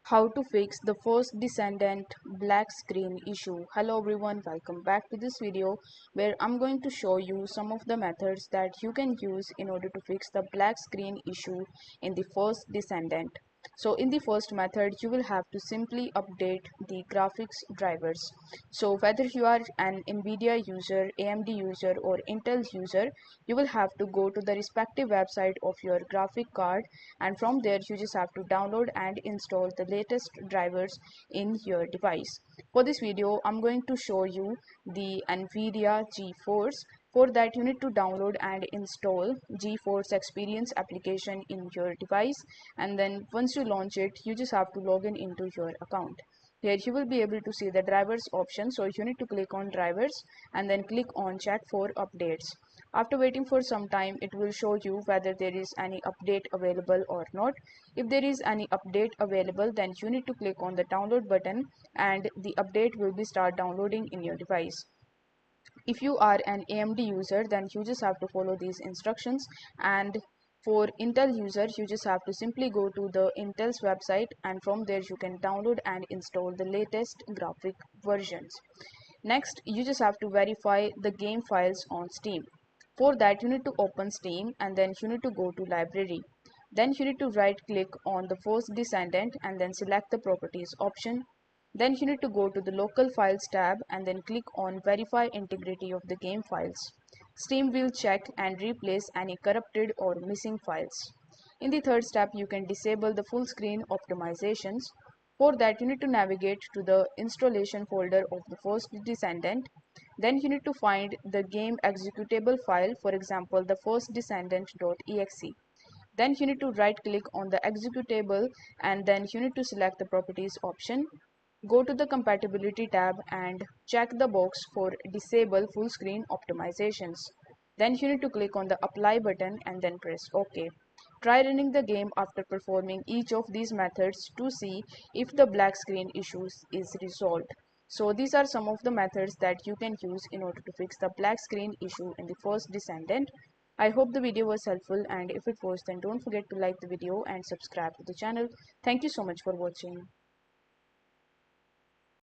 How to fix the first Descendant black screen issue. Hello everyone, welcome back to this video where I'm going to show you some of the methods that you can use in order to fix the black screen issue in the first Descendant. So in the first method, you will have to simply update the graphics drivers. So whether you are an Nvidia user, AMD user or Intel user, you will have to go to the respective website of your graphic card, and from there you just have to download and install the latest drivers in your device. For this video, I'm going to show you the Nvidia GeForce. For that, you need to download and install GeForce Experience application in your device, and then once you launch it, you just have to log in into your account. Here you will be able to see the drivers option, so you need to click on drivers and then click on check for updates. After waiting for some time, it will show you whether there is any update available or not. If there is any update available, then you need to click on the download button and the update will be start downloading in your device. If you are an AMD user, then you just have to follow these instructions, and for Intel user, you just have to simply go to the Intel's website, and from there you can download and install the latest graphic versions. Next, you just have to verify the game files on Steam. For that, you need to open Steam and then you need to go to library. Then you need to right click on the first Descendant and then select the properties option. Then you need to go to the local files tab and then click on verify integrity of the game files. Steam will check and replace any corrupted or missing files. In the third step, you can disable the full screen optimizations. For that, you need to navigate to the installation folder of the first Descendant. Then you need to find the game executable file, for example the first descendant.exe. Then you need to right click on the executable and then you need to select the properties option. Go to the compatibility tab and check the box for disable full screen optimizations. Then you need to click on the apply button and then press OK. Try running the game after performing each of these methods to see if the black screen issues is resolved. So these are some of the methods that you can use in order to fix the black screen issue in the first Descendant. I hope the video was helpful, and if it was, then don't forget to like the video and subscribe to the channel. Thank you so much for watching.